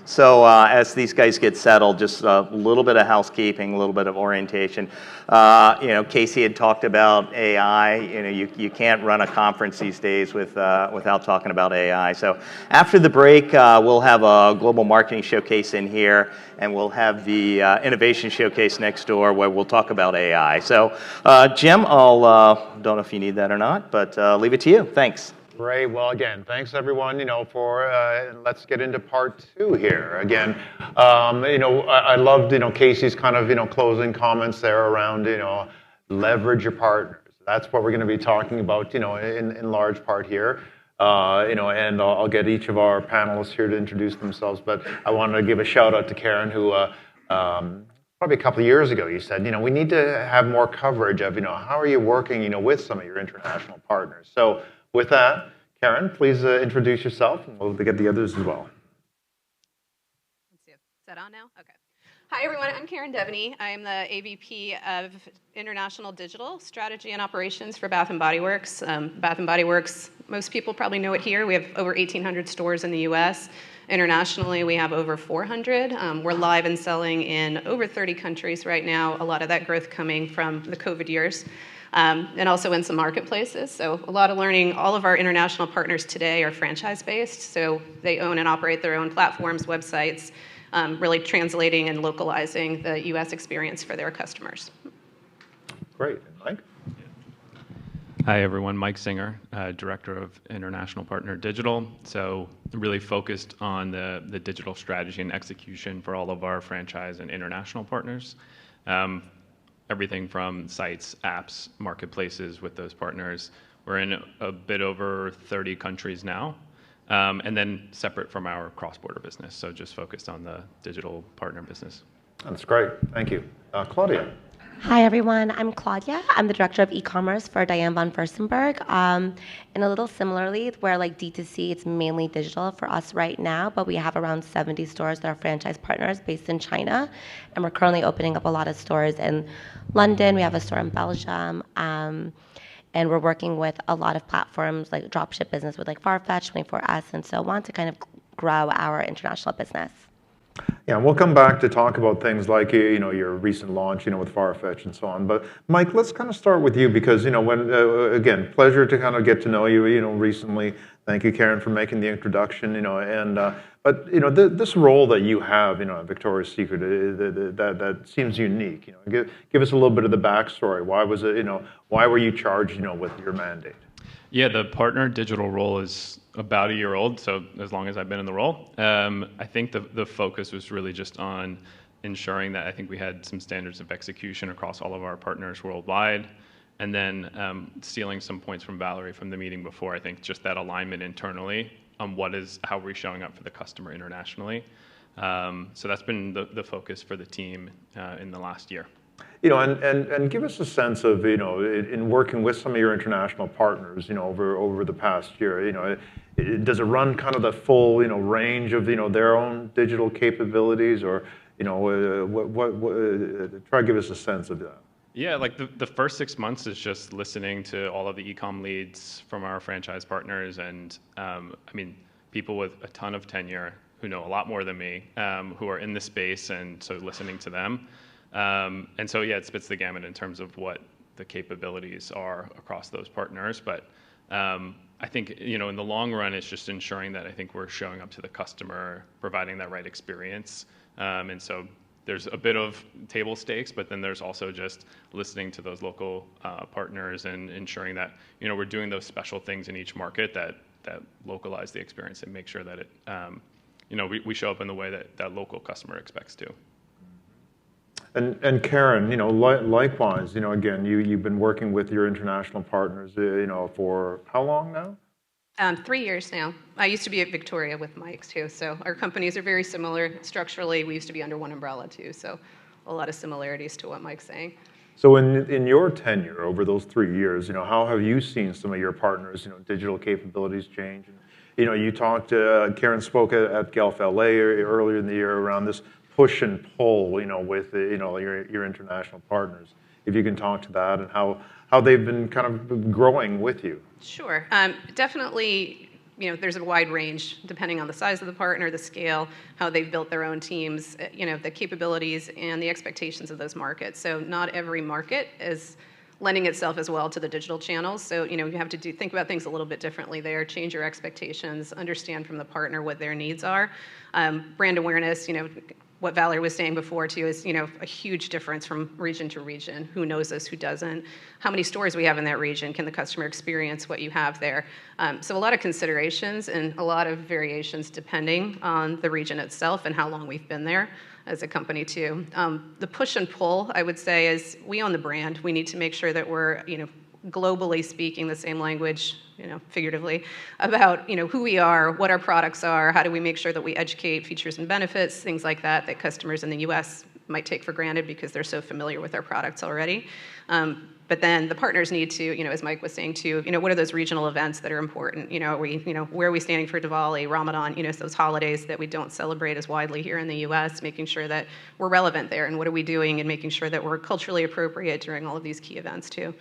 So as these guys get settled, just a little bit of housekeeping, a little bit of orientation. Casey had talked about AI. You can't run a conference these days without talking about AI. So after the break, we'll have a global marketing showcase in here, and we'll have the innovation showcase next door where we'll talk about AI. So Jim, don't know if you need that or not, but leave it to you. Thanks. Great. Well, again, thanks everyone. For let's get into part 2 here. Again, I loved Casey's kind of closing comments there around leverage your partners. That's what we're going to be talking about in large part here. And I'll get each of our panelists here to introduce themselves. But I wanted to give a shout out to Karen, who probably a couple of years ago you said we need to have more coverage of how are you working with some of your international partners. So with that, Karen, please introduce yourself, and we'll get the others as well. Let's see. Is that on now? Okay. Hi, everyone. I'm Karen Devaney. I'm the AVP of International Digital Strategy and Operations for Bath & Body Works. Bath & Body Works, most people probably know it here. We have over 1,800 stores in the U.S. Internationally, we have over 400. We're live and selling in over 30 countries right now, a lot of that growth coming from the COVID years. And also in some marketplaces. So a lot of learning. All of our international partners today are franchise-based, so they own and operate their own platforms, websites, really translating and localizing the U.S. experience for their customers. Great. Mike? Hi, everyone. Mike Singer, Director of International Partner Digital. So really focused on the digital strategy and execution for all of our franchise and international partners. Everything from sites, apps, marketplaces with those partners. We're in a bit over 30 countries now, and then separate from our cross-border business, so just focused on the digital partner business. That's great. Thank you. Claudia. Hi, everyone. I'm Claudia. I'm the Director of Ecommerce for Diane von Furstenberg. And a little similarly, where like D2C, it's mainly digital for us right now, but we have around 70 stores that are franchise partners based in China. And we're currently opening up a lot of stores in London. We have a store in Belgium. And we're working with a lot of platforms like dropship business with like Farfetch, 24S, and so on to kind of grow our international business. Yeah, and we'll come back to talk about things like your recent launch, with Farfetch and so on. But Mike, let's kind of start with you because when again, pleasure to kind of get to know you, recently. Thank you, Karen, for making the introduction, but this role that you have, at Victoria's Secret, that seems unique. Give us a little bit of the backstory. Why was it, why were you charged, with your mandate? Yeah, the partner digital role is about a year old, so as long as I've been in the role. I think the focus was really just on ensuring that I think we had some standards of execution across all of our partners worldwide, and then stealing some points from Valerie from the meeting before. I think just that alignment internally on how we're showing up for the customer internationally. So that's been the focus for the team in the last year. And give us a sense of, in working with some of your international partners, over the past year, does it run kind of the full, range of, their own digital capabilities, or, try to give us a sense of that. Yeah, like the first 6 months is just listening to all of the e-com leads from our franchise partners, and people with a ton of tenure who know a lot more than me, who are in the space, and so listening to them. And so, yeah, it spits the gamut in terms of what the capabilities are across those partners. But I think, in the long run, it's just ensuring that I think we're showing up to the customer, providing that right experience. And so there's a bit of table stakes, but then there's also just listening to those local partners and ensuring that, we're doing those special things in each market that localize the experience and make sure that it, we show up in the way that local customer expects to. And Karen, likewise, again, you've been working with your international partners, for how long now? 3 years now. I used to be at Victoria with Mike too, so our companies are very similar structurally. We used to be under one umbrella too, so a lot of similarities to what Mike's saying. So in your tenure over those 3 years, how have you seen some of your partners, digital capabilities change? And, you talked, Karen spoke at GELF LA earlier in the year around this push and pull, with your international partners. If you can talk to that and how they've been kind of growing with you. Sure. Definitely there's a wide range depending on the size of the partner, the scale, how they've built their own teams, the capabilities and the expectations of those markets. So not every market is lending itself as well to the digital channels. So, you have to think about things a little bit differently there, change your expectations, understand from the partner what their needs are. Brand awareness, what Valerie was saying before too is, a huge difference from region to region. Who knows us, who doesn't? How many stores we have in that region? Can the customer experience what you have there? So a lot of considerations and a lot of variations depending on the region itself and how long we've been there as a company too. The push and pull, I would say, is we own the brand. We need to make sure that we're, globally speaking the same language, figuratively, about, who we are, what our products are, how do we make sure that we educate features and benefits, things like that, that customers in the US might take for granted because they're so familiar with our products already. But then the partners need to, as Mike was saying too, what are those regional events that are important? Where are we standing for Diwali, Ramadan, those holidays that we don't celebrate as widely here in the US, making sure that we're relevant there, and what are we doing and making sure that we're culturally appropriate during all of these key events too.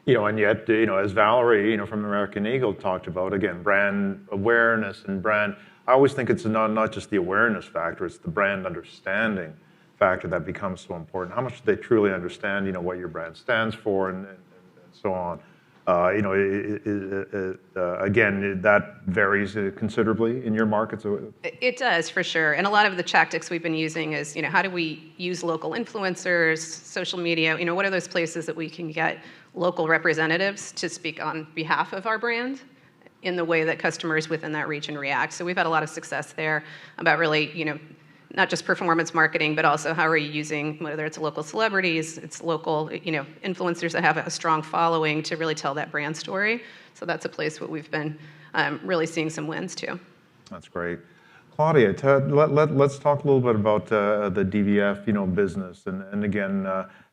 And yet, as Valerie, from American Eagle talked about, again, brand awareness and brand, I always think it's not just the awareness factor, it's the brand understanding factor that becomes so important. How much do they truly understand, what your brand stands for and so on. Again, that varies considerably in your markets. It does, for sure. And a lot of the tactics we've been using is, how do we use local influencers, social media, what are those places that we can get local representatives to speak on behalf of our brand in the way that customers within that region react. So we've had a lot of success there about really, not just performance marketing, but also how are you using, whether it's local celebrities, it's local, influencers that have a strong following to really tell that brand story. So that's a place where we've been really seeing some wins too. That's great. Claudia, let's talk a little bit about the DVF, business, and again,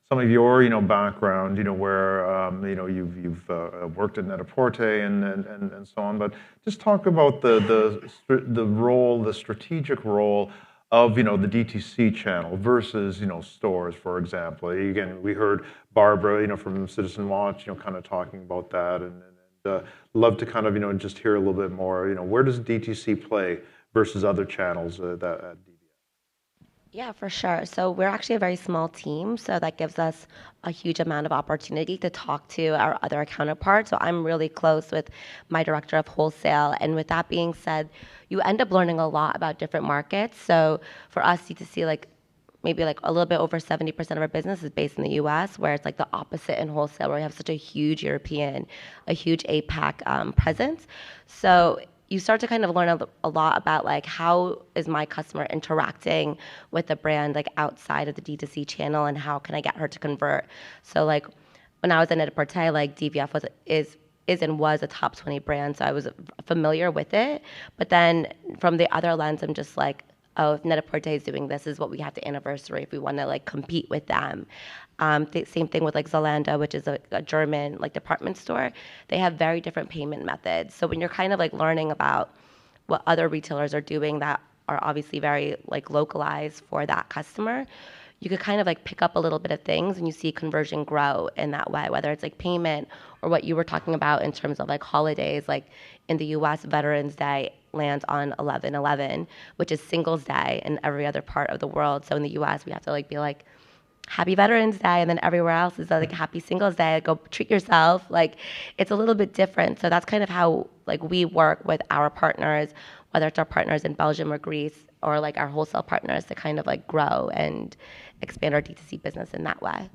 some of your, background, where, you've worked at Net-a-Porter and so on, but just talk about the role, the strategic role of, the DTC channel versus, stores, for example. Again, we heard Barbara, from Citizen Watch, kind of talking about that, and love to kind of, just hear a little bit more, where does DTC play versus other channels at DVF? Yeah, for sure. So we're actually a very small team, so that gives us a huge amount of opportunity to talk to our other counterparts. So I'm really close with my director of wholesale. And with that being said, you end up learning a lot about different markets. So for us, D2C, maybe a little bit over 70% of our business is based in the US, where it's the opposite in wholesale, where we have such a huge European, a huge APAC presence. So you start to kind of learn a lot about how is my customer interacting with the brand outside of the D2C channel, and how can I get her to convert. So when I was in Net-a-Porter, DVF is and was a top 20 brand, so I was familiar with it. But then from the other lens, I'm just oh, if Net-a-Porter is doing this, is what we have to anniversary if we want to compete with them. Same thing with Zalando, which is a German department store. They have very different payment methods. So when you're kind of learning about what other retailers are doing that are obviously very localized for that customer, you could kind of pick up a little bit of things, and you see conversion grow in that way, whether it's payment or what you were talking about in terms of holidays. In the US, Veterans Day lands on 11/11, which is Singles Day in every other part of the world. So in the US, we have to be Happy Veterans Day, and then everywhere else is Happy Singles Day. Go treat yourself. It's a little bit different. So that's kind of how we work with our partners, whether it's our partners in Belgium or Greece, or our wholesale partners, to kind of grow and expand our D2C business in that way.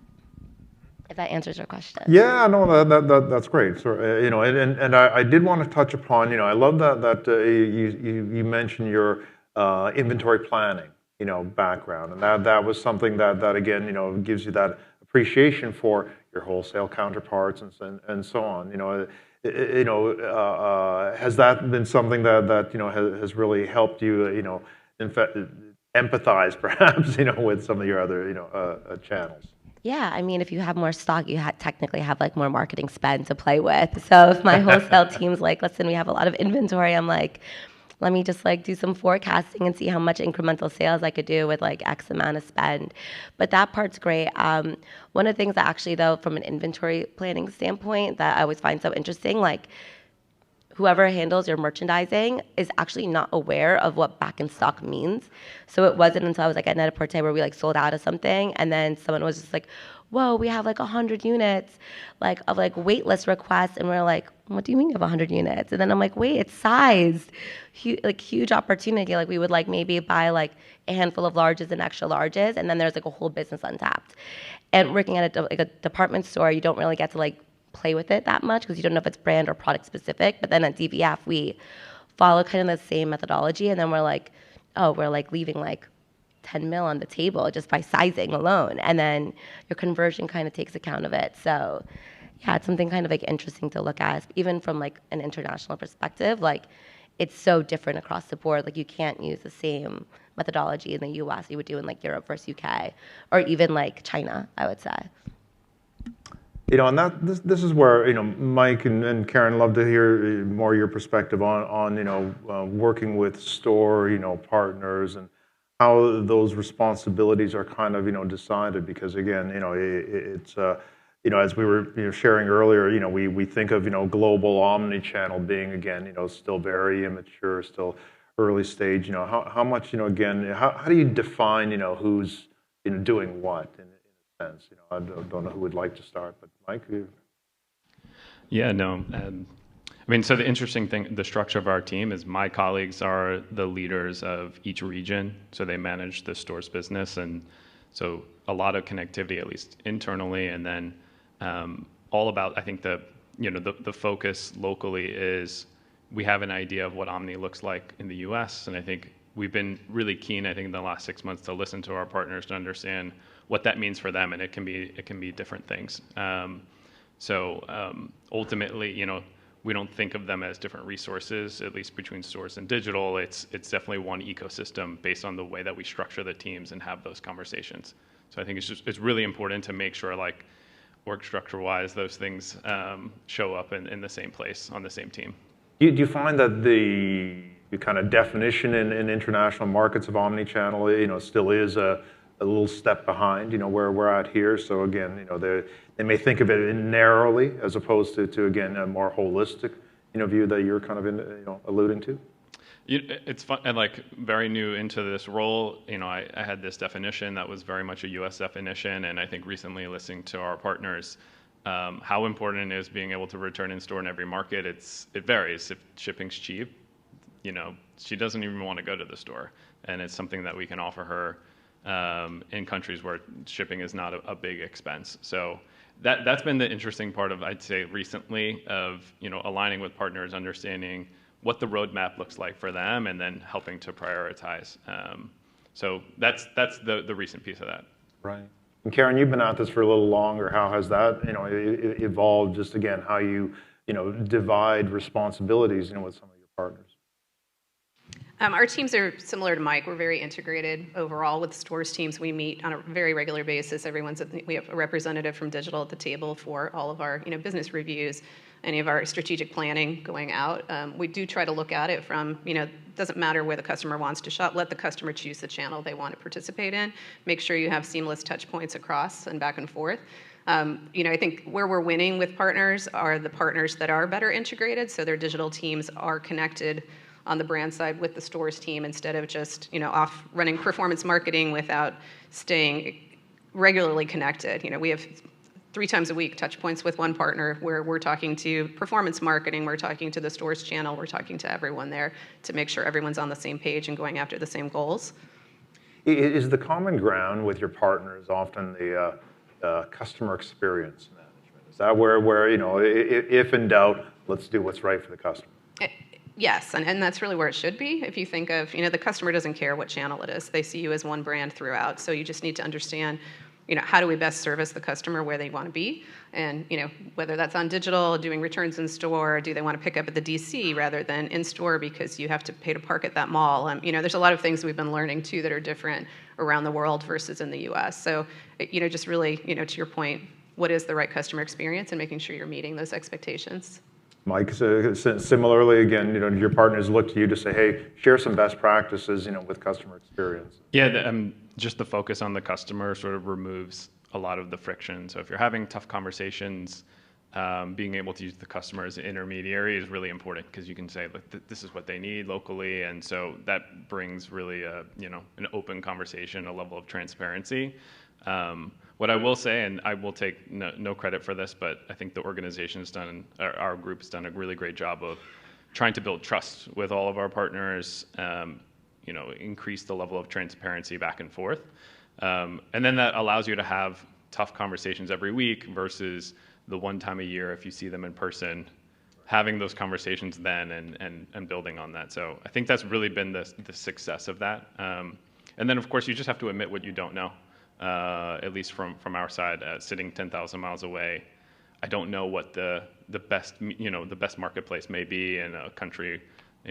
If that answers your question. Yeah, no, that's great. So, and I did want to touch upon, I love that you mentioned your inventory planning, background, and that was something that again, gives you that appreciation for your wholesale counterparts and so on. Has that been something that has really helped you, in fact, empathize perhaps, with some of your other channels? Yeah, I mean, if you have more stock, you technically have more marketing spend to play with. So if my wholesale team's listen, we have a lot of inventory, I'm let me just do some forecasting and see how much incremental sales I could do with X amount of spend. But that part's great. One of the things that actually, though, from an inventory planning standpoint, that I always find so interesting, whoever handles your merchandising is actually not aware of what back in stock means. So it wasn't until I was like at Net-a-Porter where we like sold out of something, and then someone was just like, whoa, we have like 100 units like of like wait list requests, and we're like, what do you mean you have 100 units? And then I'm like, wait, it's sized. Like huge opportunity. Like we would like maybe buy like a handful of larges and extra larges, and then there's like a whole business untapped. And working at like a department store, you don't really get to like play with it that much because you don't know if it's brand or product specific. But then at DVF, we follow kind of the same methodology, and then we're like, oh, we're like leaving like 10 mil on the table just by sizing alone, and then your conversion kind of takes account of it. So yeah, it's something kind of like interesting to look at, even from like an international perspective. Like it's so different across the board. Like you can't use the same methodology in the US you would do in like Europe versus UK, or even like China, I would say. You know, and this is where, you know, Mike and Karen, love to hear more your perspective on you know, working with store, you know, partners, and how those responsibilities are kind of, you know, decided. Because again, you know, it's you know, as we were, you know, sharing earlier, you know, we think of, you know, global omnichannel being, again, you know, still very immature, still early stage. You know, how much, you know, again, how do you define, you know, who's, you know, doing what in a sense? You know, I don't know who would like to start, but Mike. Yeah, no. I mean, so the interesting thing, the structure of our team is my colleagues are the leaders of each region, so they manage the store's business, and so a lot of connectivity, at least internally, and then all about, I think the focus locally is we have an idea of what Omni looks like in the U.S., and I think we've been really keen, I think, in the last 6 months to listen to our partners to understand what that means for them, and it can be different things. Ultimately, you know, we don't think of them as different resources, at least between stores and digital. It's definitely one ecosystem based on the way that we structure the teams and have those conversations. So I think it's really important to make sure, like, org structure-wise, those things show up in the same place on the same team. Do you find that the kind of definition in international markets of omnichannel, you know, still is a little step behind, you know, where we're at here? So again, you know, they may think of it narrowly as opposed to again a more holistic, you know, view that you're kind of you know, alluding to. It's fun, and like very new into this role, you know, I had this definition that was very much a U.S. definition, and I think recently listening to our partners, how important it is being able to return in store in every market. It varies. If shipping's cheap, you know, she doesn't even want to go to the store, and it's something that we can offer her in countries where shipping is not a big expense. So that's been the interesting part of, I'd say, recently, of, you know, aligning with partners, understanding what the roadmap looks like for them, and then helping to prioritize. So that's the recent piece of that. Right. And Karen, you've been at this for a little longer. How has that, you know, evolved? Just again, how you know, divide responsibilities, you know, with some of your partners. Our teams are similar to Mike. We're very integrated overall with stores teams. We meet on a very regular basis. We have a representative from digital at the table for all of our, you know, business reviews, any of our strategic planning going out. We do try to look at it from, you know, it doesn't matter where the customer wants to shop. Let the customer choose the channel they want to participate in. Make sure you have seamless touch points across and back and forth. You know, I think where we're winning with partners are the partners that are better integrated, so their digital teams are connected on the brand side with the stores team, instead of just, you know, off running performance marketing without staying regularly connected. You know, we have 3 times a week touch points with one partner where we're talking to performance marketing, we're talking to the stores channel, we're talking to everyone there to make sure everyone's on the same page and going after the same goals. Is the common ground with your partners often the customer experience management? Is that where, you know, if in doubt, let's do what's right for the customer? Yes, and that's really where it should be. If you think of, you know, the customer doesn't care what channel it is. They see you as one brand throughout. So you just need to understand, you know, how do we best service the customer where they want to be? And, you know, whether that's on digital, doing returns in store, do they want to pick up at the DC rather than in store because you have to pay to park at that mall? You know, there's a lot of things we've been learning too that are different around the world versus in the US. So, you know, just really, you know, to your point, what is the right customer experience and making sure you're meeting those expectations. Mike, similarly, again, you know, your partners look to you to say, hey, share some best practices, you know, with customer experience. Yeah, just the focus on the customer sort of removes a lot of the friction. So if you're having tough conversations, being able to use the customer as an intermediary is really important because you can say, look, this is what they need locally, and so that brings really an open conversation, a level of transparency. What I will say, and I will take no credit for this, but I think the organization's done, our group's done a really great job of trying to build trust with all of our partners, increase the level of transparency back and forth. And then that allows you to have tough conversations every week versus the one time a year if you see them in person, having those conversations then and building on that. So I think that's really been the success of that. And then, of course, you just have to admit what you don't know. At least from our side, sitting 10,000 miles away, I don't know what the best marketplace may be in a country,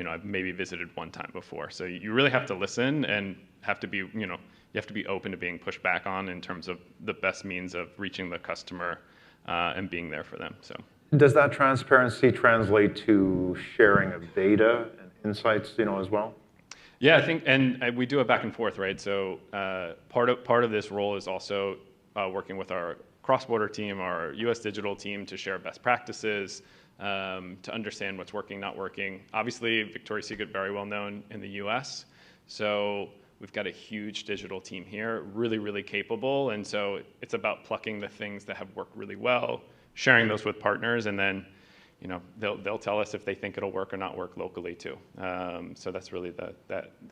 I've maybe visited one time before. So you really have to listen and have to be, you have to be open to being pushed back on in terms of the best means of reaching the customer and being there for them. So Does that transparency translate to sharing of data and insights, as well? yeah, I think, and we do it back and forth, right? So part of this role is also working with our cross-border team, our U.S. digital team, to share best practices, to understand what's working, not working. Obviously, Victoria's Secret very well known in the U.S., so we've got a huge digital team here, really, really capable, and so it's about plucking the things that have worked really well, sharing those with partners, and then they'll tell us if they think it'll work or not work locally too. So that's really the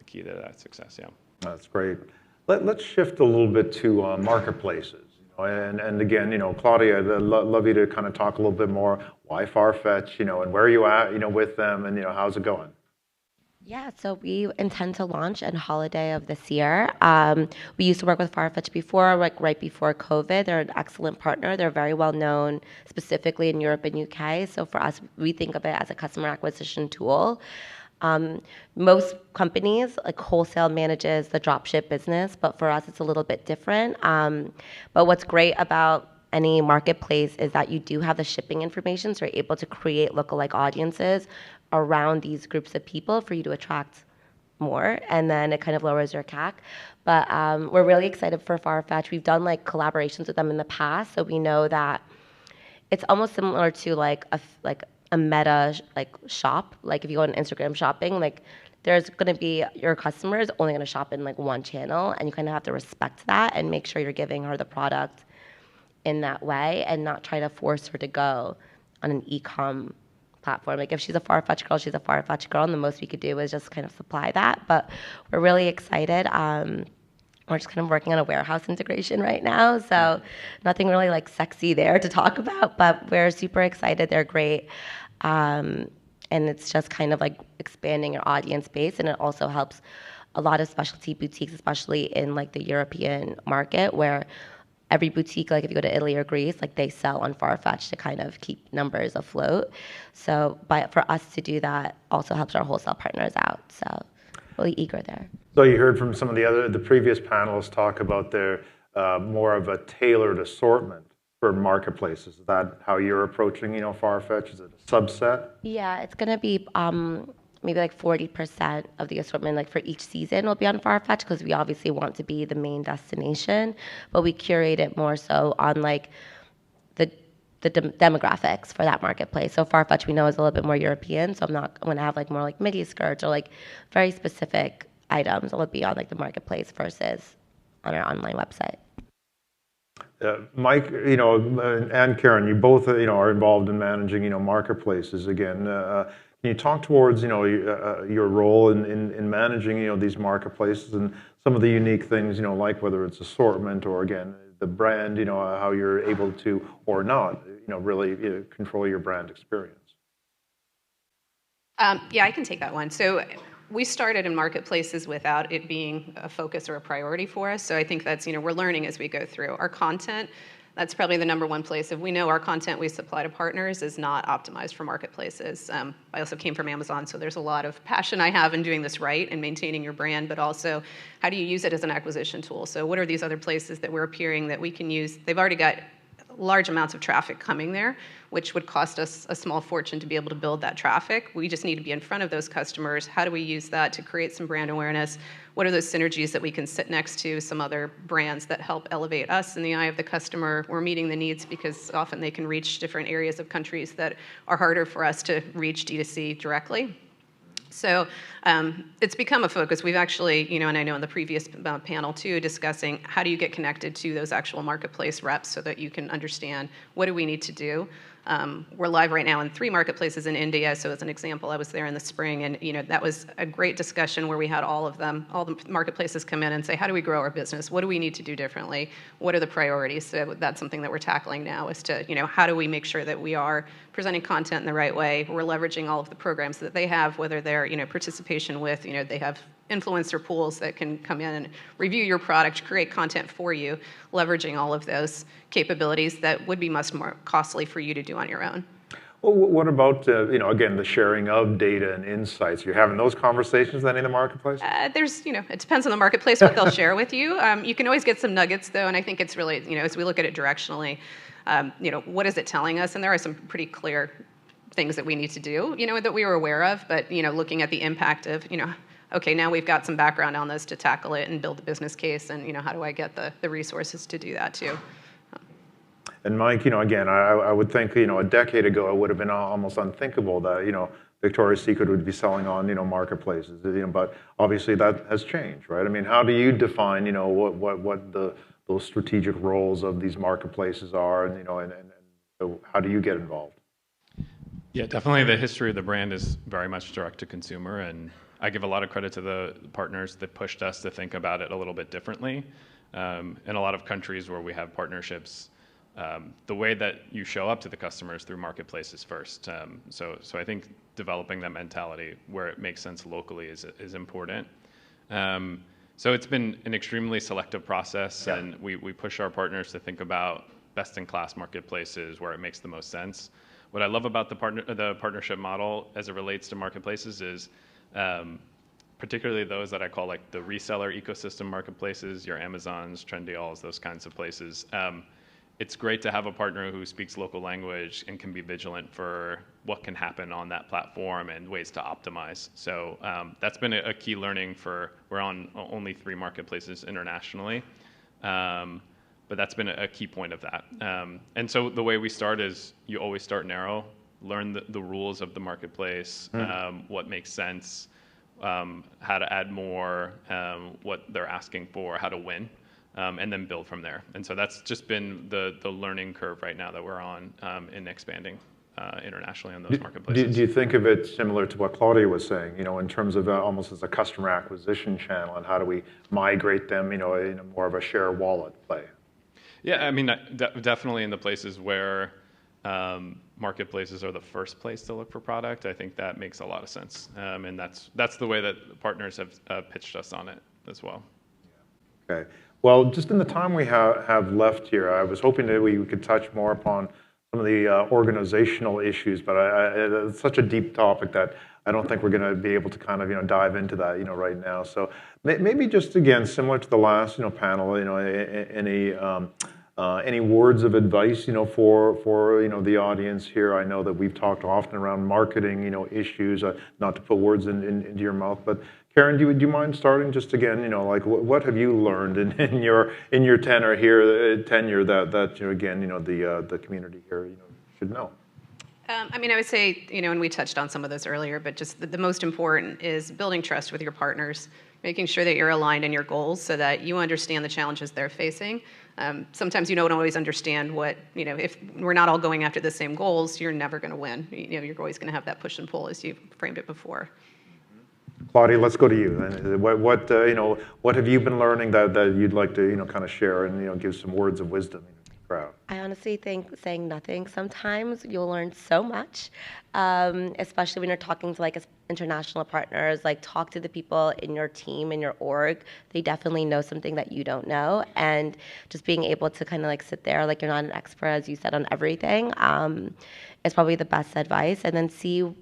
key to that success. Yeah. That's great. Let's shift a little bit to marketplaces. And again, Claudia, I'd love you to kind of talk a little bit more. Why Farfetch? And where are you at? With them, and how's it going? Yeah, so we intend to launch in holiday of this year. We used to work with Farfetch before, like right before COVID. They're an excellent partner. They're very well known, specifically in Europe and UK. So for us, we think of it as a customer acquisition tool. Most companies, like wholesale manages the dropship business, but for us, it's a little bit different. But what's great about any marketplace is that you do have the shipping information, so you're able to create lookalike audiences around these groups of people for you to attract more, and then it kind of lowers your CAC. But we're really excited for Farfetch. We've done like collaborations with them in the past, so we know that it's almost similar to like a meta like shop. Like if you go on Instagram shopping, like there's going to be your customer is only going to shop in like one channel, and you kind of have to respect that and make sure you're giving her the product in that way and not try to force her to go on an e-com platform. Like if she's a Farfetch girl, she's a Farfetch girl, and the most we could do is just kind of supply that. But we're really excited. We're just kind of working on a warehouse integration right now, so nothing really like sexy there to talk about, but we're super excited. They're great. And it's just kind of like expanding your audience base, and it also helps a lot of specialty boutiques, especially in like the European market, where every boutique, like if you go to Italy or Greece, like they sell on Farfetch to kind of keep numbers afloat. So, but for us to do that also helps our wholesale partners out. So, really eager there. So you heard from some of the previous panelists talk about their more of a tailored assortment for marketplaces. Is that how you're approaching, Farfetch? Is it a subset? Yeah, it's gonna be maybe like 40% of the assortment, like for each season, will be on Farfetch, because we obviously want to be the main destination, but we curate it more so on like the demographics for that marketplace. So Farfetch we know is a little bit more European, so I'm going to have like more like midi skirts or like very specific items that will be on like the marketplace versus on our online website. Mike, and Karen, you both, are involved in managing, marketplaces. Again, can you talk towards, your role in managing, these marketplaces and some of the unique things, like whether it's assortment or again the brand, how you're able to or not, really control your brand experience. Yeah, I can take that one. So we started in marketplaces without it being a focus or a priority for us. So I think that's, we're learning as we go through. Our content, that's probably the number one place. If we know our content we supply to partners is not optimized for marketplaces. I also came from Amazon, so there's a lot of passion I have in doing this right and maintaining your brand, but also how do you use it as an acquisition tool? So what are these other places that we're appearing that we can use? They've already got large amounts of traffic coming there, which would cost us a small fortune to be able to build that traffic. We just need to be in front of those customers. How do we use that to create some brand awareness? What are those synergies that we can sit next to some other brands that help elevate us in the eye of the customer? We're meeting the needs because often they can reach different areas of countries that are harder for us to reach D2C directly. So it's become a focus. We've actually, and I know in the previous panel too, discussing how do you get connected to those actual marketplace reps so that you can understand what do we need to do. We're live right now in 3 marketplaces in India. So as an example, I was there in the spring, and that was a great discussion where we had all the marketplaces come in and say, how do we grow our business? What do we need to do differently? What are the priorities? So that's something that we're tackling now, is to, how do we make sure that we are presenting content in the right way? We're leveraging all of the programs that they have, whether they're, participation with, they have influencer pools that can come in and review your product, create content for you, leveraging all of those capabilities that would be much more costly for you to do on your own. Well, what about, again, the sharing of data and insights? You're having those conversations then in the marketplace? It depends on the marketplace what they'll share with you. You can always get some nuggets, though, and I think it's really, as we look at it directionally, what is it telling us? And there are some pretty clear things that we need to do, that we were aware of, but, looking at the impact of, okay, now we've got some background on this to tackle it and build the business case, and, how do I get the resources to do that, too? And Mike, again, I would think, a decade ago, it would have been almost unthinkable that, Victoria's Secret would be selling on, marketplaces, but obviously that has changed, right? I mean, how do you define, what those strategic roles of these marketplaces are, and so how do you get involved? Yeah, definitely the history of the brand is very much direct to consumer, and I give a lot of credit to the partners that pushed us to think about it a little bit differently. In a lot of countries where we have partnerships, the way that you show up to the customers through marketplaces first. So I think developing that mentality where it makes sense locally is important. So it's been an extremely selective process, and we push our partners to think about best-in-class marketplaces where it makes the most sense. What I love about the partnership model as it relates to marketplaces is particularly those that I call like the reseller ecosystem marketplaces, your Amazons, Trendyals, those kinds of places. It's great to have a partner who speaks local language and can be vigilant for what can happen on that platform and ways to optimize. So that's been a key learning we're on only 3 marketplaces internationally. But that's been a key point of that. And so the way we start is you always start narrow, learn the rules of the marketplace, what makes sense, how to add more, what they're asking for, how to win, and then build from there. And so that's just been the learning curve right now that we're on in expanding internationally on those marketplaces. Do you think of it similar to what Claudia was saying, in terms of almost as a customer acquisition channel, and how do we migrate them, in a more of a share wallet play? Yeah, I mean, definitely in the places where marketplaces are the first place to look for product, I think that makes a lot of sense. And that's the way that partners have pitched us on it as well. Okay. Well, just in the time we have left here, I was hoping that we could touch more upon some of the organizational issues, but it's such a deep topic that I don't think we're going to be able to kind of dive into that right now. So maybe just again similar to the last panel, any words of advice for the audience here. I know that we've talked often around marketing issues, not to put words into your mouth, but Karen, do you mind starting just again, like what have you learned in your tenure that again the community here should know? I mean, I would say, and we touched on some of those earlier, but just the most important is building trust with your partners, making sure that you're aligned in your goals so that you understand the challenges they're facing. Sometimes you don't always understand what, if we're not all going after the same goals, you're never going to win. You're always going to have that push and pull as you framed it before. Claudia, let's go to you. What have you been learning that you'd like to kind of share and give some words of wisdom to the crowd? I honestly think saying nothing sometimes you'll learn so much, especially when you're talking to like international partners. Like talk to the people in your team, in your org. They definitely know something that you don't know, and just being able to kind of like sit there like you're not an expert, as you said, on everything is probably the best advice. And then see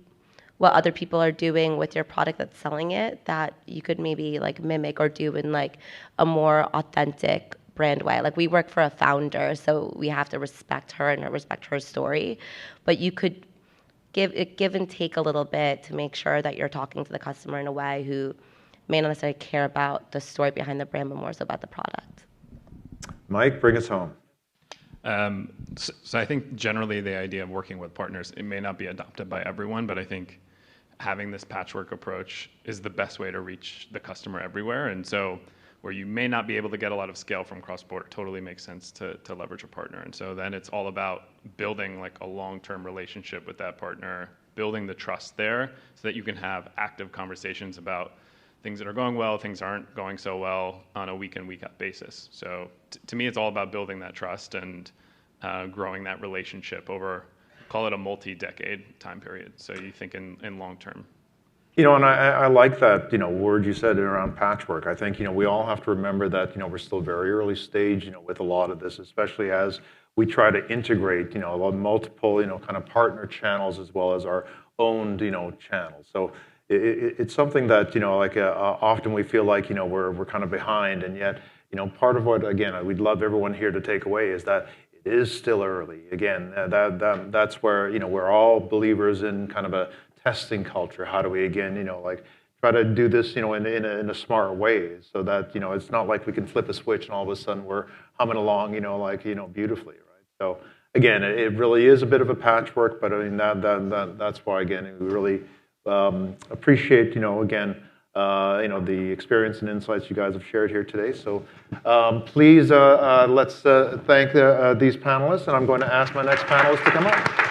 what other people are doing with your product that's selling it that you could maybe like mimic or do in like a more authentic brand way. Like we work for a founder, so we have to respect her and respect her story. But you could give and take a little bit to make sure that you're talking to the customer in a way who may not necessarily care about the story behind the brand, but more so about the product. Mike, bring us home. So I think generally the idea of working with partners, it may not be adopted by everyone, but I think having this patchwork approach is the best way to reach the customer everywhere. And so where you may not be able to get a lot of scale from cross-border, totally makes sense to leverage a partner. And so then it's all about building like a long-term relationship with that partner, building the trust there so that you can have active conversations about things that are going well, things aren't going so well on a week in, week out basis. So to me, it's all about building that trust and growing that relationship over, call it a multi-decade time period. So you think in long term. And I like that, word you said around patchwork. I think, we all have to remember that, we're still very early stage, with a lot of this, especially as we try to integrate, multiple, kind of partner channels as well as our own, channels. So it's something that, often we feel like, we're kind of behind, and yet, part of what, again, we'd love everyone here to take away is that it is still early. Again, that's where, we're all believers in kind of a testing culture. How do we, again, try to do this, in a smart way so that, it's not like we can flip a switch and all of a sudden we're humming along, beautifully, right? So again, it really is a bit of a patchwork, but I mean, that's why, again, we really appreciate, again, the experience and insights you guys have shared here today. So please, let's thank these panelists, and I'm going to ask my next panelist to come up.